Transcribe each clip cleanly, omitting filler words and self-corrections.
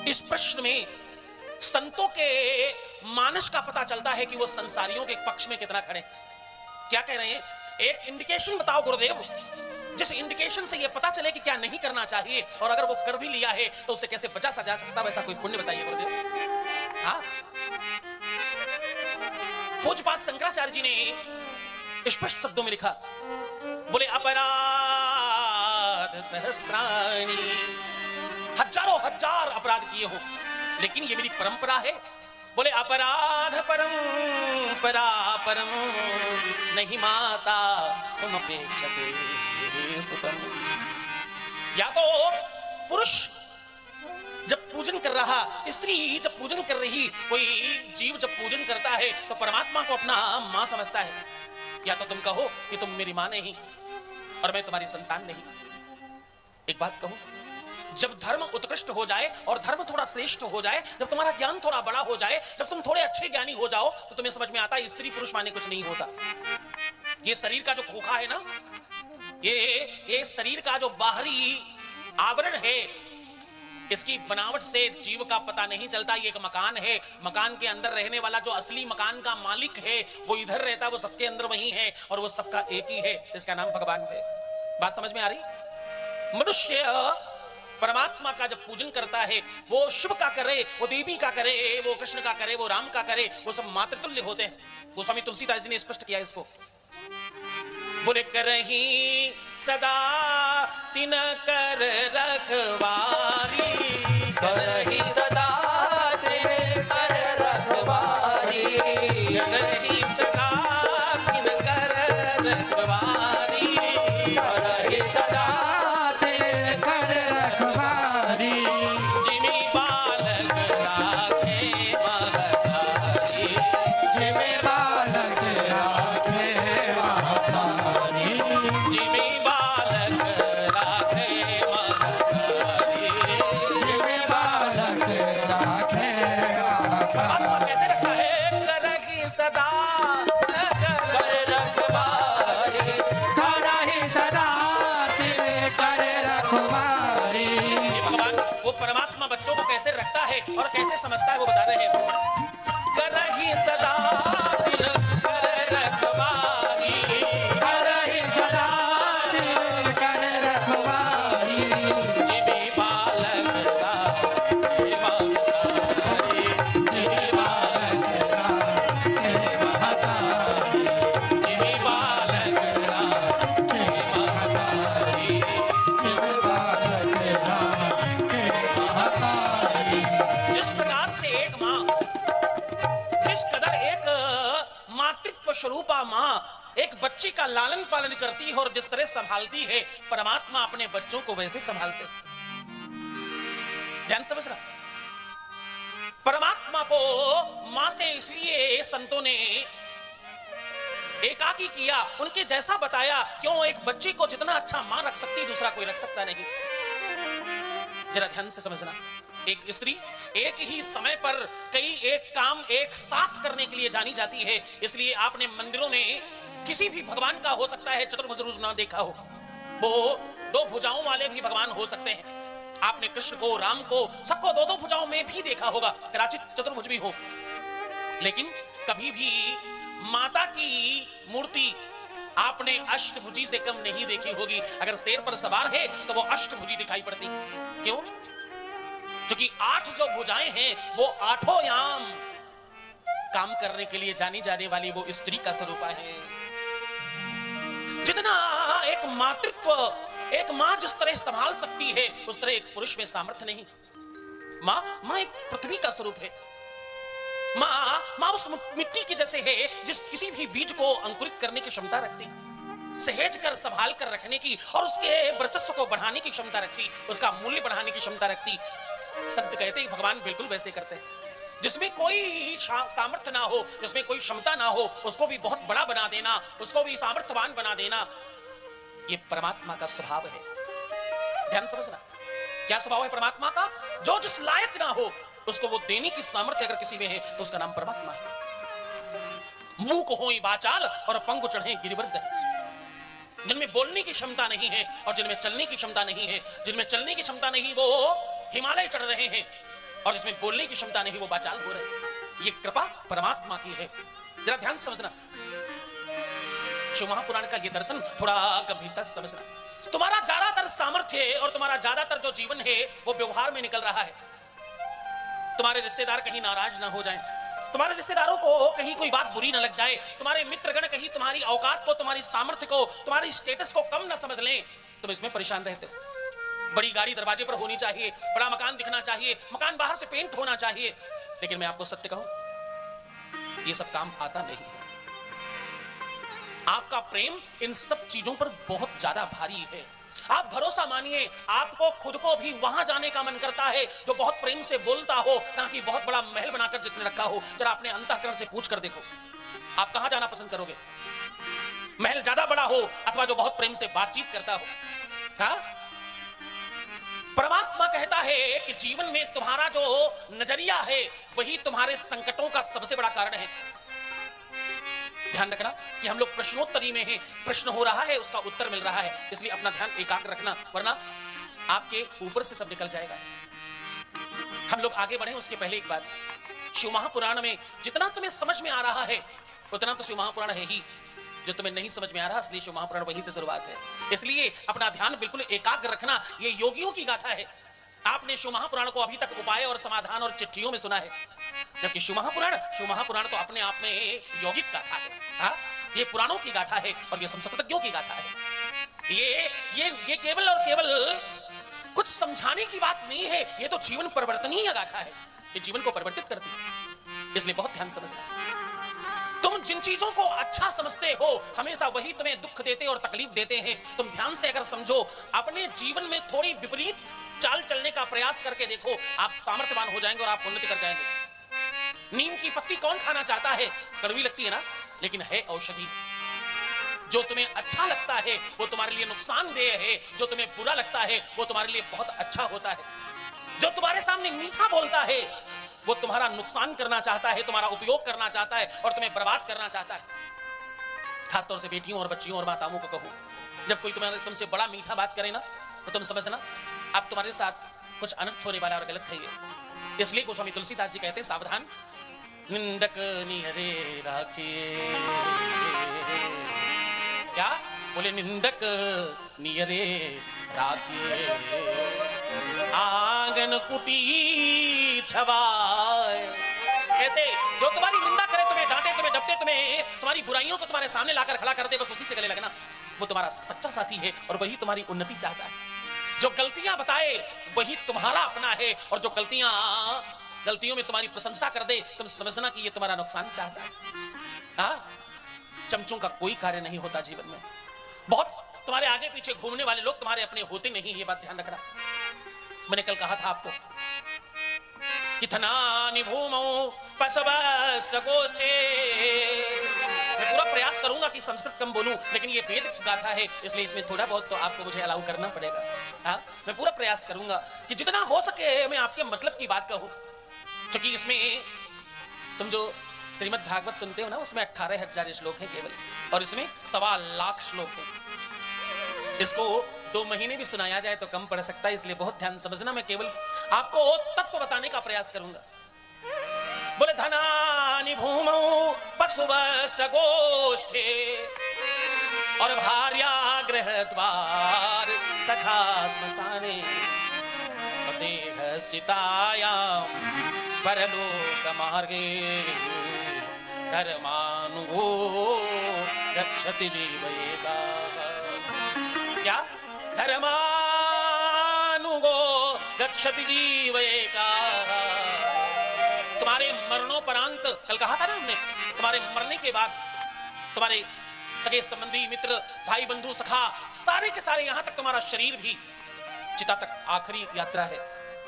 इस प्रश्न में संतों के मानस का पता चलता है कि वो संसारियों के पक्ष में कितना खड़े। क्या कह रहे हैं? एक इंडिकेशन बताओ गुरुदेव, जिस इंडिकेशन से ये पता चले कि क्या नहीं करना चाहिए, और अगर वो कर भी लिया है तो उससे कैसे बचा जा सकता, वैसा कोई पुण्य बताइए गुरुदेव। हाँ, पूज्यपाद शंकराचार्य जी ने स्पष्ट शब्दों में लिखा, बोले अपराध सहस्त्राणि, हजारों हजार अपराध किए हो, लेकिन ये मेरी परंपरा है। बोले अपराध परंपरा परम नहीं माता समपेक्षते सुतम। या तो पुरुष जब पूजन कर रहा, स्त्री जब पूजन कर रही, कोई जीव जब पूजन करता है तो परमात्मा को अपना मां समझता है। या तो तुम कहो कि तुम मेरी मां नहीं और मैं तुम्हारी संतान नहीं। एक बात कहूं, जब धर्म उत्कृष्ट हो जाए और धर्म थोड़ा श्रेष्ठ हो जाए, जब तुम्हारा ज्ञान थोड़ा बड़ा हो जाए, जब तुम थोड़े अच्छे ज्ञानी हो जाओ, तो तुम्हें समझ में आता है स्त्री पुरुष माने कुछ नहीं होता। ये शरीर का जो खोखा है ना, ये शरीर का जो बाहरी आवरण है, इसकी बनावट से जीव का पता नहीं चलता। ये एक मकान है, मकान के अंदर रहने वाला जो असली मकान का मालिक है वो इधर रहता है, वो सबके अंदर वही है और वो सबका एक ही है, इसका नाम भगवान है। बात समझ में आ रही? मनुष्य परमात्मा का जब पूजन करता है, वो शिव का करे, वो देवी का करे, वो कृष्ण का करे, वो राम का करे, वो सब मातृतुल्य होते हैं। वो स्वामी तुलसीदास जी ने स्पष्ट किया इसको। बोले करही सदा तिन कर रखवारी, करही सदा तिन कर रखवारी, करही सदा तिन कर रखवारी, करही सदा तिन कर रखवारी, जिमी बालक राखे महतारी, जिमी बालक राखे बच्चों को कैसे रखता है और कैसे समझता है वो बता रहे हैं। करही सदा तिन कर रखवारी, करही सदा तिन कर रखवारी, जिमी बालक राखे महतारी, जिमी बालक राखे महतारी, जिमी बालक राखे महतारी, जिमी बालक राखे। जिस प्रकार से एक मां, जिस कदर एक मातृत्व स्वरूपा मां एक बच्चे का लालन पालन करती है और जिस तरह संभालती है, परमात्मा अपने बच्चों को वैसे संभालते। ध्यान समझना, परमात्मा को मां से इसलिए संतों ने एकाकी किया, उनके जैसा बताया। क्यों? एक बच्चे को जितना अच्छा मां रख सकती, दूसरा कोई रख सकता नहीं। जरा ध्यान से समझना, एक स्त्री एक ही समय पर कई एक काम एक साथ करने के लिए जानी जाती है। इसलिए आपने मंदिरों में किसी भी भगवान का हो सकता है चतुर्भुज रूप ना देखा हो, वो दो भुजाओं वाले भी भगवान हो सकते हैं। आपने कृष्ण को, राम को, सबको दो दो भुजाओं में भी देखा होगा, कदाचित चतुर्भुज भी हो, लेकिन कभी भी माता की मूर्ति आपने अष्टभुजी से कम नहीं देखी होगी। अगर शेर पर सवार है तो वो अष्टभुजी दिखाई पड़ती। क्यों? क्योंकि 8 जो भुजाएं हैं वो आठों याम काम करने के लिए जानी जाने वाली वो स्त्री का स्वरूप है। जितना एक मातृत्व, एक मां जिस तरह संभाल सकती है, उस तरह एक पुरुष में सामर्थ्य नहीं। मां एक पृथ्वी का स्वरूप है। मां उस मिट्टी के जैसे है जिस किसी भी बीज को अंकुरित करने की क्षमता रखती, सहेज कर संभाल कर रखने की और उसके वर्चस्व को बढ़ाने की क्षमता रखती, उसका मूल्य बढ़ाने की क्षमता रखती। संत कहते हैं भगवान बिल्कुल वैसे करते हैं। जिसमें कोई सामर्थ्य ना हो, जिसमें कोई क्षमता ना हो, उसको भी बहुत बड़ा बना देना, उसको भी सामर्थ्यवान बना देना, ये परमात्मा का स्वभाव है। ध्यान समझना, क्या स्वभाव है परमात्मा का? जो जिस लायक ना हो उसको वो देने की सामर्थ्य अगर किसी में है तो उसका नाम परमात्मा है। मूक होई बाचाल और पंगु चढ़े गिरिवर्ध, जिनमें बोलने की क्षमता नहीं है और जिनमें चलने की क्षमता नहीं है। जिनमें चलने की क्षमता नहीं वो हिमालय चढ़ रहे हैं, और जिसमें बोलने की क्षमता नहीं वो वाचाल हो रहे। ये कृपा परमात्मा की है। जरा ध्यान से समझना, शिव महापुराण का ये दर्शन थोड़ा गंभीरता से समझना। तुम्हारा ज्यादातर सामर्थ्य और तुम्हारा ज्यादातर जो जीवन है वो व्यवहार में निकल रहा है। तुम्हारे रिश्तेदार कहीं नाराज ना हो जाएं, तुम्हारे रिश्तेदारों को कहीं कोई बात बुरी ना लग जाए, तुम्हारे मित्रगण कहीं तुम्हारी औकात को, तुम्हारी सामर्थ्य को, तुम्हारी स्टेटस को कम ना समझ लें। तुम इसमें परेशान रहते हो। बड़ी गाड़ी दरवाजे पर होनी चाहिए, बड़ा मकान दिखना चाहिए, मकान बाहर से पेंट होना चाहिए, लेकिन मैं आपको सत्य कहूं, ये सब काम आता नहीं है। आपका प्रेम इन सब चीजों पर बहुत ज्यादा भारी है। आप भरोसा मानिए, आपको खुद को भी वहां जाने का मन करता है जो बहुत प्रेम से बोलता हो, ताकि बहुत बड़ा महल बनाकर जिसने रखा हो। जरा अपने अंतःकरण से पूछ कर देखो, आप कहां जाना पसंद करोगे? महल ज्यादा बड़ा हो अथवा जो बहुत प्रेम से बातचीत करता हो? हाँ? परमात्मा कहता है कि जीवन में तुम्हारा जो नजरिया है वही तुम्हारे संकटों का सबसे बड़ा कारण है। ध्यान रखना कि हम लोग प्रश्नोत्तरी में हैं, प्रश्न हो रहा है, उसका उत्तर मिल रहा है, इसलिए अपना ध्यान एकाग्र रखना, वरना आपके ऊपर से सब निकल जाएगा। हम लोग आगे बढ़े उसके पहले एक बात, शिव महापुराण में जितना तुम्हें समझ में आ रहा है उतना तो शिव महापुराण है ही। जो तुम्हें नहीं समझ में आ रहा, इसलिए शिव महापुराण वहीं से शुरुआत है। इसलिए अपना ध्यान बिल्कुल एकाग्र रखना। ये योगियों की गाथा है। आपने शिव महापुराण को अभी तक उपाय और समाधान और चिट्ठियों में सुना है, जबकि शिव महापुराण तो अपने आप में यौगिक गाथा है। हाँ? ये पुराणों की गाथा है और ये संस्कृतज्ञों की गाथा है। ये केवल और केवल कुछ समझाने की बात नहीं है, ये तो जीवन परिवर्तनीय गाथा है। ये जीवन को परिवर्तित करती है, इसलिए बहुत ध्यान समझना। तुम जिन चीजों को अच्छा समझते हो हमेशा वही तुम्हें दुख देते और तकलीफ देते हैं। तुम ध्यान से अगर समझो, अपने जीवन में थोड़ी विपरीत चाल चलने का प्रयास करके देखो, आप सामर्थ्यवान हो जाएंगे और आप उन्नति कर जाएंगे। नीम की पत्ती कौन खाना चाहता है? कड़वी लगती है ना, लेकिन है औषधि। जो तुम्हें अच्छा लगता है वो तुम्हारे लिए नुकसानदेह है, जो तुम्हें बुरा लगता है वो तुम्हारे लिए बहुत अच्छा होता है। जो तुम्हारे सामने मीठा बोलता है वो तुम्हारा नुकसान करना चाहता है, तुम्हारा उपयोग करना चाहता है और तुम्हें बर्बाद करना चाहता है। खासतौर से बेटियों और बच्चियों और माताओं को कहूं, जब कोई तुमसे बड़ा मीठा बात करे ना तो तुम समझना अब तुम्हारे साथ कुछ अनर्थ होने वाला और गलत है ये। इसलिए गोस्वामी तुलसीदास जी कहते हैं, सावधान निंदक निहरे राखिए। क्या बोले? निंदक निहरे राखिए, आंगन कुटी छवाए। कैसे? जो तुम्हारी निंदा करे, तुम्हें डांटे, तुम्हें डपटे, तुम्हारी बुराइयों को तुम्हारे सामने लाकर खड़ा कर दे, बस उसी से गले लगना। वो तुम्हारा सच्चा साथी है और वही तुम्हारी उन्नति चाहता है। जो गलतियां बताए वही तुम्हारा अपना है, और जो गलतियों में तुम्हारी प्रशंसा कर दे, तुम समझना कि ये तुम्हारा नुकसान चाहता है। हाँ? चमचों का कोई कार्य नहीं होता जीवन में। बहुत तुम्हारे आगे पीछे घूमने वाले लोग तुम्हारे अपने होते नहीं, ये बात ध्यान रखना। मैंने कल कहा था आपको कि थनानि भूमौ पशवस्तगोष्ठे। मैं पूरा प्रयास करूंगा कि संस्कृत कम बोलूं, लेकिन ये वेद गाथा है इसलिए इसमें थोड़ा बहुत तो आपको मुझे अलाउ करना पड़ेगा। हाँ? मैं पूरा प्रयास करूंगा कि जितना हो सके मैं आपके मतलब की बात कहूं, क्योंकि इसमें तुम जो श्रीमद् भागवत सुनते हो ना, उसमें 18,000 श्लोक हैं केवल, और इसमें 1.25 लाख श्लोक हैं। इसको 2 महीने भी सुनाया जाए तो कम पड़ सकता है, इसलिए बहुत ध्यान समझना। मैं केवल आपको तत्व बताने का प्रयास करूंगा। बोले धनानि भूमौ पशुवष्टगोष्ठे, और भार्या गृह द्वार सखा श्मशाने, देहश्चितायां परलोक मार्गे, धर्मानुगो गच्छति जीवयेता। क्या? धर्मानुगो गच्छति जीवयेता। तुम्हारे मरणोपरांत, कल कहा था ना हमने, तुम्हारे मरने के बाद तुम्हारे सगे संबंधी, मित्र, भाई, बंधु, सखा, सारे के सारे, यहां तक तुम्हारा शरीर भी चिता तक आखिरी यात्रा है।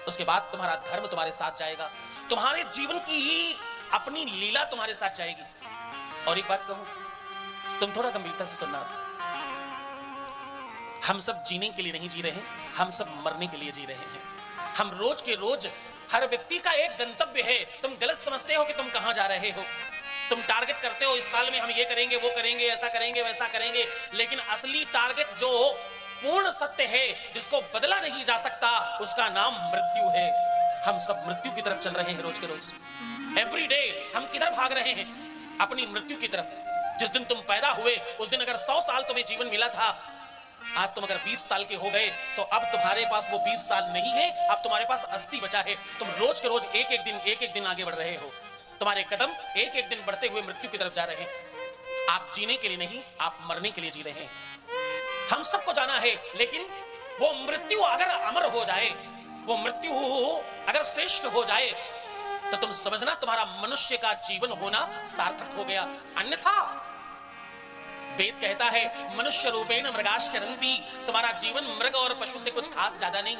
उसके बाद तुम्हारा धर्म तुम्हारे साथ जाएगा, तुम्हारे जीवन की ही अपनी लीला तुम्हारे साथ जाएगी। और एक बात कहूं, तुम थोड़ा गंभीरता से सुनना। हम सब जीने के लिए नहीं जी रहे, हम सब मरने के लिए जी रहे हैं। हम रोज के रोज, हर व्यक्ति का एक गंतव्य है। तुम गलत समझते हो कि तुम कहां जा रहे हो। तुम टारगेट करते हो, इस साल में हम ये करेंगे, वो करेंगे, ऐसा करेंगे, वैसा करेंगे, लेकिन असली टारगेट जो पूर्ण सत्य है, जिसको बदला नहीं जा सकता, उसका नाम मृत्यु है। हम सब मृत्यु की तरफ चल रहे हैं रोज के रोज। एवरी डे हम किधर भाग रहे हैं? अपनी मृत्यु की तरफ। जिस दिन तुम पैदा हुए उस दिन अगर 100 साल तुम्हें जीवन मिला था, आज तुम अगर 20 साल के हो गए तो अब तुम्हारे पास वो 20 साल नहीं है, अब तुम्हारे पास 80 बचा है। तुम रोज के रोज एक एक दिन आगे बढ़ रहे हो। तुम्हारे कदम एक एक दिन बढ़ते हुए मृत्यु की तरफ जा रहे हैं। आप जीने के लिए नहीं, आप मरने के लिए जी रहे हैं। हम सबको जाना है, लेकिन वो मृत्यु अगर अमर हो जाए, वो मृत्यु अगर श्रेष्ठ हो जाए, तो तुम समझना तुम्हारा मनुष्य का जीवन होना सार्थक हो गया। अन्यथा वेद कहता है मनुष्य रूपेण मृगाश्चरन्ति, तुम्हारा जीवन मृग और पशु से कुछ खास ज्यादा नहीं।